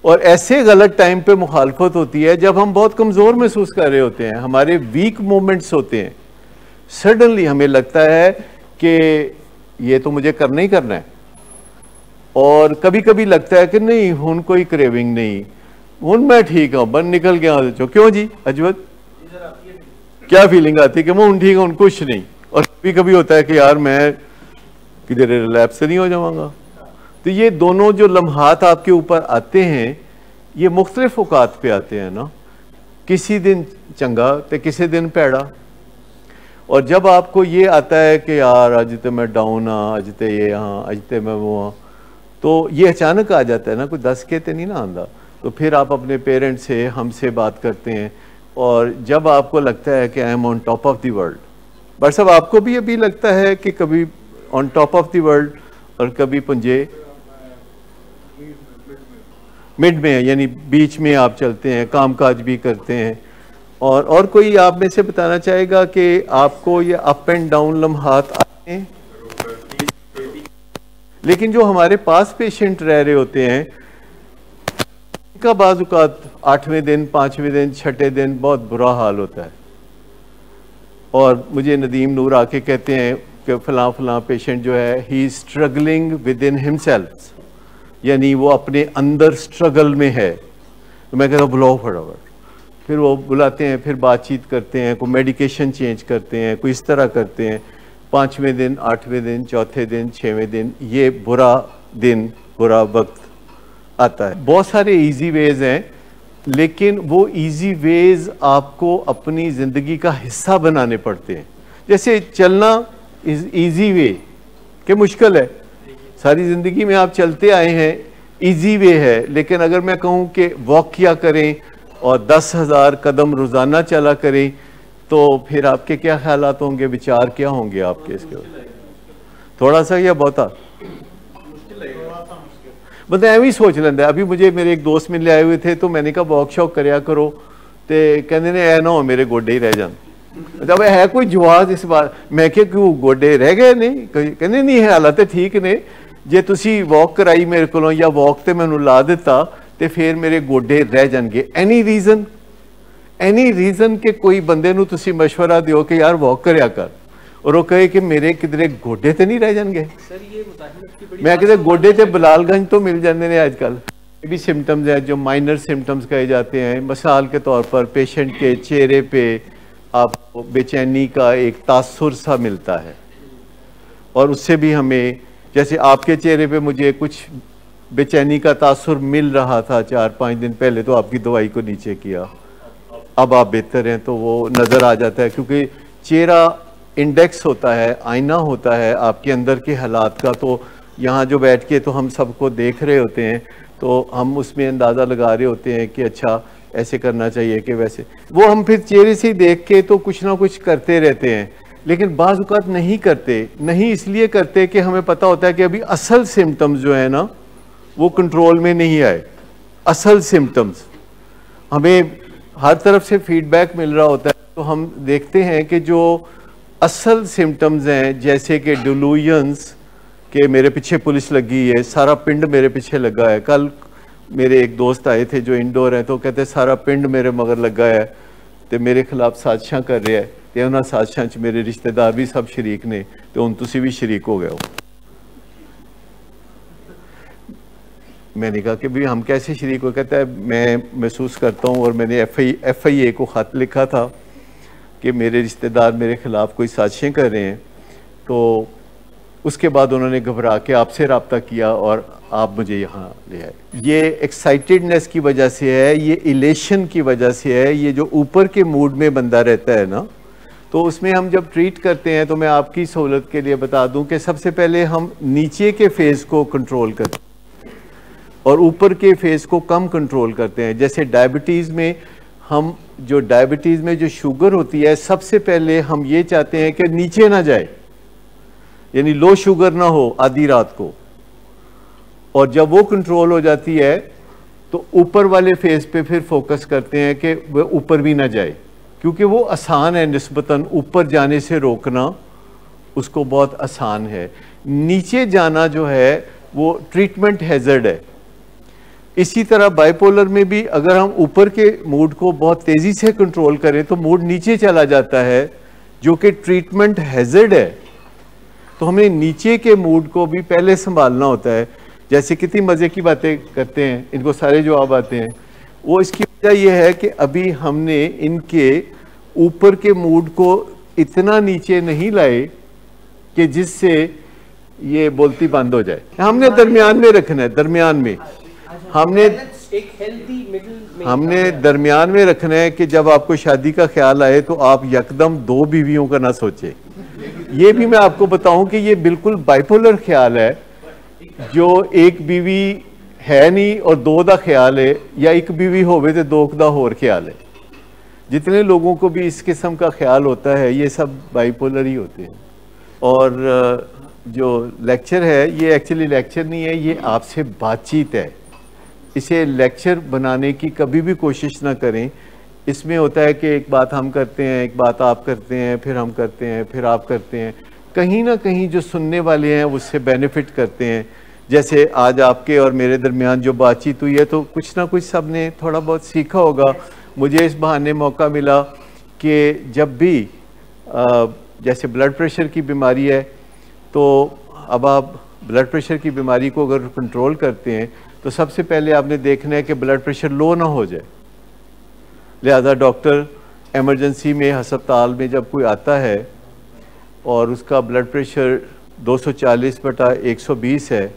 और ऐसे गलत टाइम पे मुखालफत होती है जब हम बहुत कमज़ोर महसूस कर रहे होते हैं, हमारे वीक मोमेंट्स होते हैं। सडनली हमें लगता है कि ये तो मुझे करना ही करना है, और कभी कभी लगता है कि नहीं हुन कोई क्रेविंग नहीं, हुन मैं ठीक हूँ, बन निकल गया। क्यों जी अजवत, क्या फीलिंग आती है कि मैं उन ठीक हूँ कुछ नहीं? और कभी कभी होता है कि यार मैं किधर रिलैप्स नहीं हो जाऊंगा। तो ये दोनों जो लम्हात आपके ऊपर आते हैं ये मुख्तलिफ औकात पे आते हैं ना, किसी दिन चंगा तो किसी दिन पैड़ा। और जब आपको ये आता है कि यार अज तो मैं डाउन हाँ, अज तो ये हाँ, अज तो मैं वो हाँ, तो ये अचानक आ जाता है ना, कोई दस के तो नहीं ना आंदा। तो फिर आप अपने पेरेंट्स से हमसे बात करते हैं और जब आपको लगता है कि I am on top of the world, but साहब आपको भी अभी लगता है कि कभी on top of the world और कभी पुंजे मिड में है, यानी बीच में आप चलते हैं, कामकाज भी करते हैं। और कोई आप में से बताना चाहेगा कि आपको ये अप एंड डाउन लम्हात आते हैं? लेकिन जो हमारे पास पेशेंट रह रहे होते हैं उनका बाज़-औक़ात 8वें दिन, 5वें दिन, 6ठे दिन बहुत बुरा हाल होता है। और मुझे नदीम नूर आके कहते हैं कि फ़लाँ फ़लाँ पेशेंट जो है he is struggling with in himself, यानी वो अपने अंदर स्ट्रगल में है। तो मैं कहता हूँ बुलाओ फटाफट, फिर वो बुलाते हैं, फिर बातचीत करते हैं, कोई मेडिकेशन चेंज करते हैं, कोई इस तरह करते हैं। 5वें दिन, 8वें दिन, चौथे दिन, 6वें दिन ये बुरा दिन, बुरा वक्त आता है। बहुत सारे इजी वेज हैं, लेकिन वो इजी वेज आपको अपनी ज़िंदगी का हिस्सा बनाने पड़ते हैं। जैसे चलना इजी वे के मुश्किल है, सारी ज़िंदगी में आप चलते आए हैं, इजी वे है। लेकिन अगर मैं कहूँ कि वॉक किया करें और 10,000 कदम रोज़ाना चला करें तो फिर आपके क्या ख्यालात होंगे, विचार क्या होंगे आपके इसके? थोड़ा सा या बहुता मतलब एवं सोच लेंदा। अभी मुझे मेरे एक दोस्त मिलने आए हुए थे तो मैंने कहा वॉक शॉक करया करो, तो कहते ने ऐ ना हो मेरे गोडे ही रह जान। मतलब है कोई जवाब इस बार? मैं क्या क्यों गोडे रह गए नहीं? कहते नहीं है हालात ठीक ने, जे तुसी वॉक कराई मेरे को या वॉक ते मैनू ला दिता तो फिर मेरे गोडे रह जाएंगे। एनी रीजन के कोई बंदे नू तुसी मशवरा दियो कि यार वॉक करया कर और वो कहे कि मेरे किधरे गोडे तो नहीं रह जाएंगे। मैं कहते गोडे तो बलालगंज तो मिल जाते हैं आजकल। ये भी सिम्टम्स हैं जो माइनर सिम्टम्स कहे जाते हैं। मिसाल के तौर पर पेशेंट के चेहरे पे आपको बेचैनी का एक तासुर सा मिलता है और उससे भी हमें, जैसे आपके चेहरे पे मुझे कुछ बेचैनी का तासुर मिल रहा था 4-5 दिन पहले, तो आपकी दवाई को नीचे किया, अब आप बेहतर हैं, तो वो नज़र आ जाता है। क्योंकि चेहरा इंडेक्स होता है, आईना होता है आपके अंदर के हालात का। तो यहाँ जो बैठ के तो हम सबको देख रहे होते हैं, तो हम उसमें अंदाज़ा लगा रहे होते हैं कि अच्छा ऐसे करना चाहिए कि वैसे। वो हम फिर चेहरे से ही देख के तो कुछ ना कुछ करते रहते हैं, लेकिन बाज़ औक़ात नहीं करते। नहीं इसलिए करते कि हमें पता होता है कि अभी असल सिम्टम्स जो है ना वो कंट्रोल में नहीं आए। असल सिम्टम्स हमें हर तरफ से फीडबैक मिल रहा होता है, तो हम देखते हैं कि जो असल सिम्टम्स हैं, जैसे कि डिलूजन्स के मेरे पीछे पुलिस लगी है, सारा पिंड मेरे पीछे लगा है। कल मेरे एक दोस्त आए थे जो इंडोर हैं, तो कहते सारा पिंड मेरे मगर लगा है तो मेरे खिलाफ साजिशां कर रहा है, तो उन्होंने साजिशां च मेरे रिश्तेदार भी सब शरीक ने, तो हुण तुसीं भी शरीक हो गए हो। मैंने कहा कि भी हम कैसे शरीक हो? कहता है मैं महसूस करता हूँ, और मैंने FIA को ख़त लिखा था कि मेरे रिश्तेदार मेरे ख़िलाफ़ कोई साजिशें कर रहे हैं। तो उसके बाद उन्होंने घबरा के आपसे रब्ता किया और आप मुझे यहाँ ले आए। ये एक्साइटेडनेस की वजह से है, ये इलेशन की वजह से है, ये जो ऊपर के मूड में बंदा रहता है ना, तो उसमें हम जब ट्रीट करते हैं, तो मैं आपकी सहूलत के लिए बता दूं कि सबसे पहले हम नीचे के फेज़ को कंट्रोल करते हैं और ऊपर के फेज़ को कम कंट्रोल करते हैं। जैसे डायबिटीज़ में हम डायबिटीज़ में जो शुगर होती है, सबसे पहले हम ये चाहते हैं कि नीचे ना जाए, यानी लो शुगर ना हो आधी रात को। और जब वो कंट्रोल हो जाती है तो ऊपर वाले फेज़ पे फिर फोकस करते हैं कि वह ऊपर भी ना जाए, क्योंकि वो आसान है निस्बतन, ऊपर जाने से रोकना उसको बहुत आसान है। नीचे जाना जो है वो ट्रीटमेंट हैज़र्ड है। इसी तरह बाइपोलर में भी अगर हम ऊपर के मूड को बहुत तेज़ी से कंट्रोल करें तो मूड नीचे चला जाता है, जो कि ट्रीटमेंट हैज़र्ड है। तो हमें नीचे के मूड को भी पहले संभालना होता है, जैसे कितनी मज़े की बातें करते हैं, इनको सारे जवाब आते हैं। वो इसकी वजह यह है कि अभी हमने इनके ऊपर के मूड को इतना नीचे नहीं लाए कि जिससे ये बोलती बंद हो जाए। हमने दरमियान में रखना है, दरमियान में हमने दरमियान में रखना है कि जब आपको शादी का ख्याल आए तो आप यकदम 2 बीवियों का ना सोचे। ये भी मैं आपको बताऊं कि ये बिल्कुल बाइपोलर ख्याल है, जो एक बीवी है नहीं और 2 दा ख्याल है, या एक बीवी होवे तो 2 दा होर ख्याल है। जितने लोगों को भी इस किस्म का ख्याल होता है ये सब बाइपोलर ही होते हैं। और जो लेक्चर है ये एक्चुअली लेक्चर नहीं है, ये आपसे बातचीत है। इसे लेक्चर बनाने की कभी भी कोशिश ना करें। इसमें होता है कि एक बात हम करते हैं, एक बात आप करते हैं, फिर हम करते हैं, फिर आप करते हैं। कहीं ना कहीं जो सुनने वाले हैं उससे बेनिफिट करते हैं। जैसे आज आपके और मेरे दरमियान जो बातचीत हुई है तो कुछ ना कुछ सब ने थोड़ा बहुत सीखा होगा। मुझे इस बहाने मौका मिला कि जब भी जैसे ब्लड प्रेशर की बीमारी है, तो अब आप ब्लड प्रेशर की बीमारी को अगर कंट्रोल करते हैं तो सबसे पहले आपने देखना है कि ब्लड प्रेशर लो ना हो जाए। लिहाजा डॉक्टर एमरजेंसी में हस्पताल में जब कोई आता है और उसका ब्लड प्रेशर 240/120 है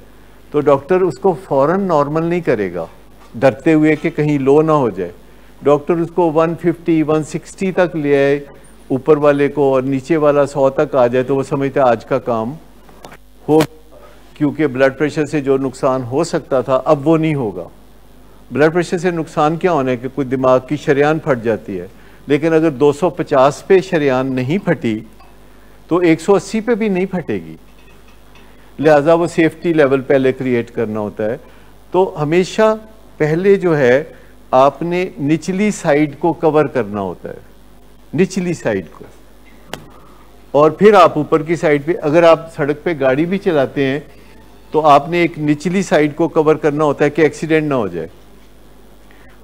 तो डॉक्टर उसको फ़ौरन नॉर्मल नहीं करेगा डरते हुए कि कहीं लो ना हो जाए। डॉक्टर उसको 150 160 तक ले आए ऊपर वाले को, और नीचे वाला 100 तक आ जाए तो वो समझते हैं आज का काम हो, क्योंकि ब्लड प्रेशर से जो नुकसान हो सकता था अब वो नहीं होगा। ब्लड प्रेशर से नुकसान क्या होना है कि कोई दिमाग की शरेयान फट जाती है, लेकिन अगर 250 पे शरेयान नहीं फटी तो 180 पे भी नहीं फटेगी। लिहाजा वो सेफ्टी लेवल पहले क्रिएट करना होता है। तो हमेशा पहले जो है आपने निचली साइड को कवर करना होता है, निचली साइड को, और फिर आप ऊपर की साइड पे, अगर आप सड़क पे गाड़ी भी चलाते हैं तो आपने एक निचली साइड को कवर करना होता है कि एक्सीडेंट ना हो जाए।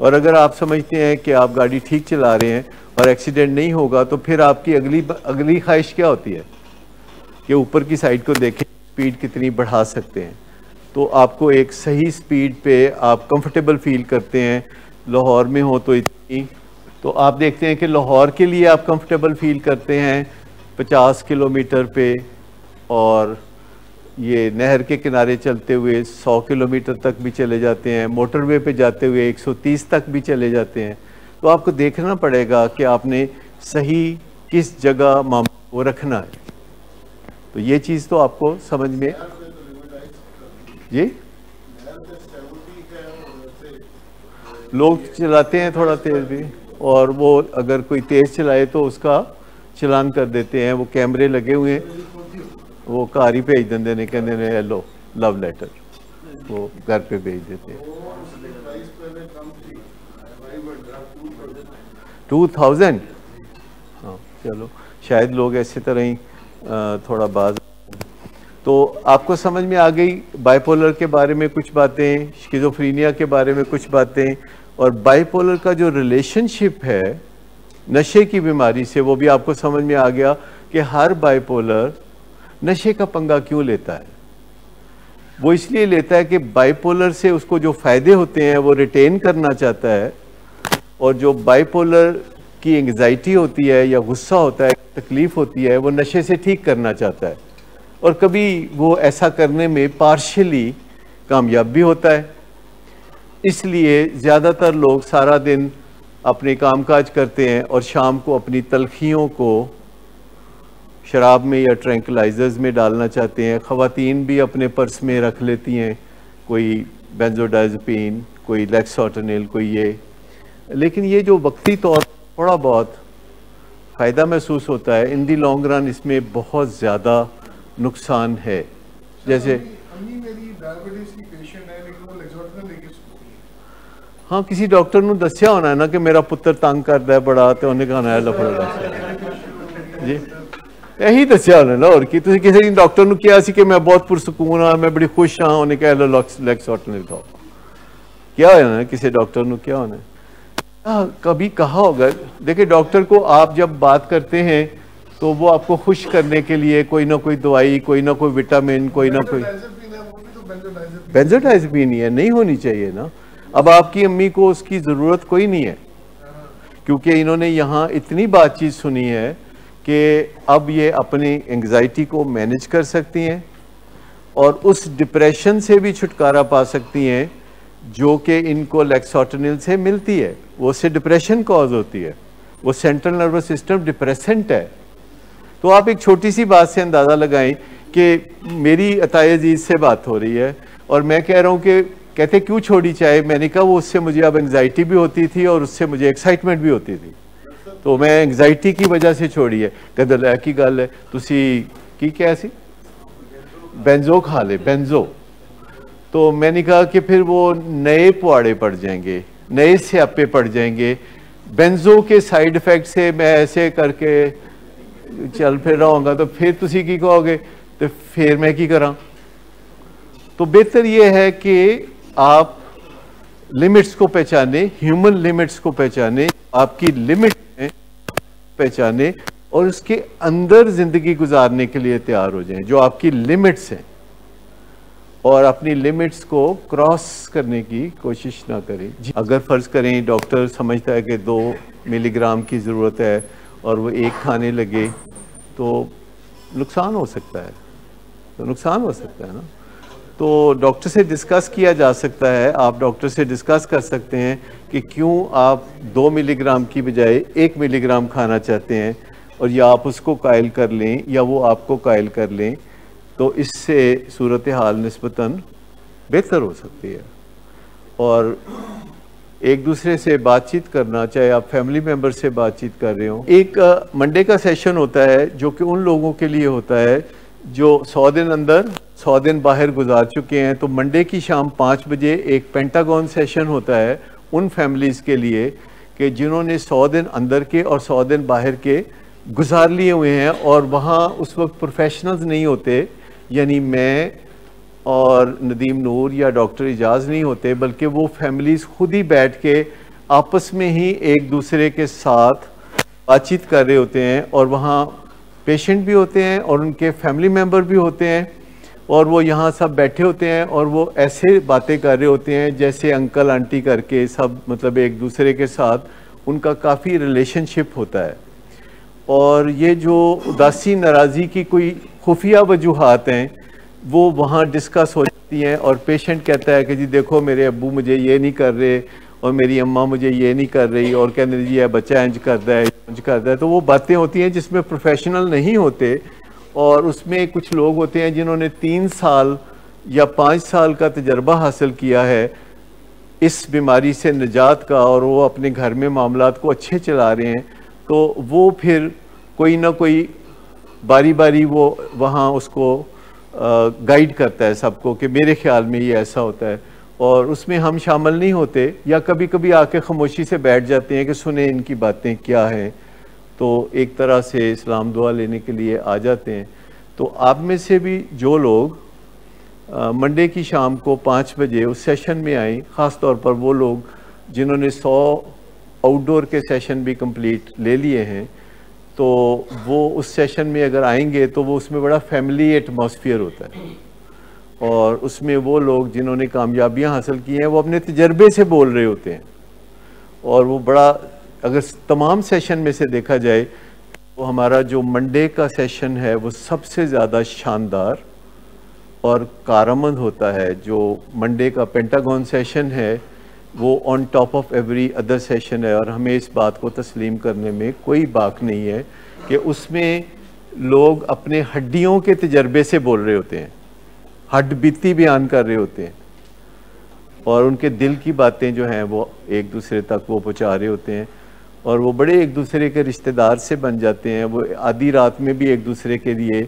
और अगर आप समझते हैं कि आप गाड़ी ठीक चला रहे हैं और एक्सीडेंट नहीं होगा तो फिर आपकी अगली ख्वाहिश क्या होती है कि ऊपर की साइड को देखें, स्पीड कितनी बढ़ा सकते हैं। तो आपको एक सही स्पीड पे आप कंफर्टेबल फील करते हैं। लाहौर में हो तो इतनी, तो आप देखते हैं कि लाहौर के लिए आप कंफर्टेबल फील करते हैं 50 किलोमीटर पे, और ये नहर के किनारे चलते हुए 100 किलोमीटर तक भी चले जाते हैं, मोटरवे पे जाते हुए 130 तक भी चले जाते हैं। तो आपको देखना पड़ेगा कि आपने सही किस जगह मामले को रखना है। तो ये चीज़ तो आपको समझ में जी। लोग चलाते हैं थोड़ा तेज़ भी, और वो अगर कोई तेज़ चलाए तो उसका चलान कर देते हैं। वो कैमरे लगे हुए हैं, वो कार ही भेज देंगे ने, कहते ने लो लव लेटर, वो घर पे भेज देते हैं। 2000, हाँ चलो, शायद लोग ऐसी तरह ही थोड़ा बाज। तो आपको समझ में आ गई बाइपोलर के बारे में कुछ बातें, स्किज़ोफ्रेनिया के बारे में कुछ बातें, और बाइपोलर का जो रिलेशनशिप है नशे की बीमारी से वो भी आपको समझ में आ गया कि हर बाइपोलर नशे का पंगा क्यों लेता है। वो इसलिए लेता है कि बाइपोलर से उसको जो फ़ायदे होते हैं वो रिटेन करना चाहता है, और जो बाइपोलर की एंग्जाइटी होती है या गुस्सा होता है, तकलीफ़ होती है, वो नशे से ठीक करना चाहता है। और कभी वो ऐसा करने में पार्शियली कामयाब भी होता है। इसलिए ज़्यादातर लोग सारा दिन अपने कामकाज करते हैं और शाम को अपनी तलखियों को शराब में या ट्रैंक्विलाइजर्स में डालना चाहते हैं। ख़वातीन भी अपने पर्स में रख लेती हैं, कोई बेंजोडाइज़ेपिन, कोई लेक्सोटेनिल, कोई ये। लेकिन ये जो वक्ती तौर थोड़ा बहुत फ़ायदा महसूस होता है, इन दी लॉन्ग रन इसमें बहुत ज़्यादा नुकसान है। जैसे हाँ, किसी डॉक्टर ने दसिया होना है ना कि मेरा पुत्र तंग करता है बड़ा, तो उन्हें कहना है लफड़ा जी, यही दसिया होना ना। और की तुम किसी डॉक्टर ने किया सी कि मैं बहुत पुरसकून हाँ, मैं बड़ी खुश हाँ, उन्हें कह लो लेक्सोटेनिल खाओ। क्या होना है, किसी डॉक्टर ने क्या होना है। कभी कहा होगा, देखिए डॉक्टर को आप जब बात करते हैं तो वो आपको खुश करने के लिए कोई ना कोई दवाई, कोई ना कोई विटामिन, कोई ना कोई बेंजोडाइज़ेपिन ही है, नहीं होनी चाहिए ना। अब आपकी अम्मी को उसकी ज़रूरत कोई नहीं है, क्योंकि इन्होंने यहाँ इतनी बातचीत सुनी है कि अब ये अपनी एंग्जाइटी को मैनेज कर सकती हैं और उस डिप्रेशन से भी छुटकारा पा सकती हैं जो कि इनको लेक्सोटेनिल से मिलती है। वो उससे डिप्रेशन कॉज होती है, वो सेंट्रल नर्वस सिस्टम डिप्रेसेंट है। तो आप एक छोटी सी बात से अंदाज़ा लगाएं कि मेरी अताए अजीज़ से बात हो रही है और मैं कह रहा हूँ कि कहते क्यों छोड़ी चाय, मैंने कहा वो उससे मुझे अब एंग्जाइटी भी होती थी और उससे मुझे एक्साइटमेंट भी होती थी, तो मैं एंग्जाइटी की वजह से छोड़ी है। कहते लै की गल है, तुसी की क्या सी बेंजो खा ले, बेंजो। तो मैंने कहा कि फिर वो नए पुआड़े पड़ जाएंगे, नए स्यापे पड़ जाएंगे। बेंजो के साइड इफेक्ट से मैं ऐसे करके चल फिर रहा होगा तो फिर तुसी की कहोगे, तो फिर मैं की करा। तो बेहतर ये है कि आप लिमिट्स को पहचाने, ह्यूमन लिमिट्स को पहचाने, आपकी लिमिट पहचाने और उसके अंदर जिंदगी गुजारने के लिए तैयार हो जाएं, जो आपकी लिमिट्स हैं, और अपनी लिमिट्स को क्रॉस करने की कोशिश ना करें। अगर फ़र्ज़ करें डॉक्टर समझता है कि 2 मिलीग्राम की ज़रूरत है और वो 1 खाने लगे तो नुकसान हो सकता है, ना। तो डॉक्टर से डिस्कस किया जा सकता है, आप डॉक्टर से डिस्कस कर सकते हैं कि क्यों आप 2 मिलीग्राम की बजाय 1 मिलीग्राम खाना चाहते हैं, और या आप उसको कायल कर लें या वो आपको कायल कर लें, तो इससे सूरत हाल निस्बतन बेहतर हो सकती है। और एक दूसरे से बातचीत करना, चाहे आप फैमिली मेम्बर से बातचीत कर रहे हो। एक मंडे का सेशन होता है जो कि उन लोगों के लिए होता है जो 100 दिन अंदर 100 दिन बाहर गुजार चुके हैं। तो मंडे की शाम 5 बजे एक पेंटागन सेशन होता है उन फैमिलीज़ के लिए कि जिन्होंने 100 दिन अंदर के और 100 दिन बाहर के गुजार लिए हुए हैं, और वहाँ उस वक्त प्रोफेशनल्स नहीं होते, यानी मैं और नदीम नूर या डॉक्टर इजाज़ नहीं होते, बल्कि वो फैमिलीज़ खुद ही बैठ के आपस में ही एक दूसरे के साथ बातचीत कर रहे होते हैं, और वहाँ पेशेंट भी होते हैं और उनके फैमिली मेम्बर भी होते हैं, और वो यहाँ सब बैठे होते हैं और वो ऐसे बातें कर रहे होते हैं जैसे अंकल आंटी करके सब, मतलब एक दूसरे के साथ उनका काफ़ी रिलेशनशिप होता है। और ये जो उदासी नाराज़ी की कोई खुफिया वजूहात हैं वो वहाँ डिस्कस हो जाती हैं, और पेशेंट कहता है कि जी देखो मेरे अब्बू मुझे ये नहीं कर रहे और मेरी अम्मा मुझे ये नहीं कर रही, और कहते जी यह बच्चा इंज करता है, इंज करता है। तो वो बातें होती हैं जिसमें प्रोफेशनल नहीं होते, और उसमें कुछ लोग होते हैं जिन्होंने 3 साल या 5 साल का तजर्बा हासिल किया है इस बीमारी से निजात का, और वो अपने घर में मामलात को अच्छे चला रहे हैं। तो वो फिर कोई ना कोई बारी बारी वो वहाँ उसको गाइड करता है सबको कि मेरे ख्याल में ये ऐसा होता है, और उसमें हम शामिल नहीं होते, या कभी कभी आके खामोशी से बैठ जाते हैं कि सुने इनकी बातें क्या हैं, तो एक तरह से इस्लाम दुआ लेने के लिए आ जाते हैं। तो आप में से भी जो लोग मंडे की शाम को 5 बजे उस सेशन में आए, ख़ास तौर पर वो लोग जिन्होंने 100 आउटडोर के सेशन भी कंप्लीट ले लिए हैं, तो वो उस सेशन में अगर आएंगे तो वो उसमें बड़ा फैमिली एटमॉस्फेयर होता है, और उसमें वो लोग जिन्होंने कामयाबियां हासिल की हैं वो अपने तजर्बे से बोल रहे होते हैं, और वो बड़ा, अगर तमाम सेशन में से देखा जाए तो हमारा जो मंडे का सेशन है वो सबसे ज़्यादा शानदार और कारआमद होता है। जो मंडे का पेंटागन सेशन है वो on top of every other session है, और हमें इस बात को तस्लीम करने में कोई बाक नहीं है कि उसमें लोग अपने हड्डियों के तजर्बे से बोल रहे होते हैं, हड्ड बीती बयान कर रहे होते हैं, और उनके दिल की बातें जो हैं वो एक दूसरे तक वो पहुँचा रहे होते हैं, और वो बड़े एक दूसरे के रिश्तेदार से बन जाते हैं। वो आधी रात में भी एक दूसरे के लिए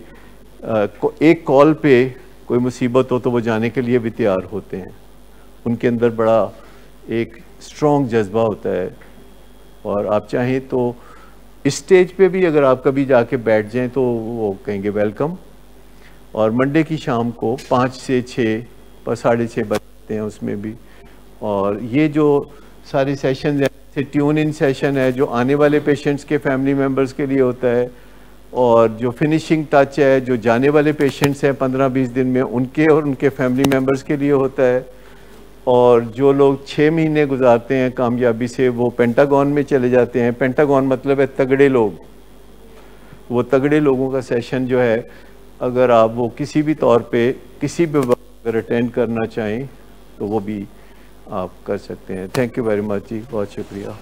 एक कॉल पे कोई मुसीबत हो तो वो जाने के लिए भी तैयार होते हैं। उनके अंदर बड़ा एक स्ट्रॉन्ग जज्बा होता है, और आप चाहें तो इस स्टेज पे भी अगर आप कभी जाके बैठ जाएं तो वो कहेंगे वेलकम। और मंडे की शाम को 5 से 6 पर 6:30 बजते हैं उसमें भी। और ये जो सारे सेशन हैं, ट्यून इन सेशन है जो आने वाले पेशेंट्स के फैमिली मेम्बर्स के लिए होता है, और जो फिनिशिंग टच है जो जाने वाले पेशेंट्स हैं 15-20 दिन में उनके और उनके फैमिली मेम्बर्स के लिए होता है, और जो लोग 6 महीने गुजारते हैं कामयाबी से वो पेंटागन में चले जाते हैं। पेंटागन मतलब है तगड़े लोग। वो तगड़े लोगों का सेशन जो है, अगर आप वो किसी भी तौर पे किसी भी वक्त अगर अटेंड करना चाहें तो वो भी आप कर सकते हैं। थैंक यू वेरी मच जी, बहुत शुक्रिया।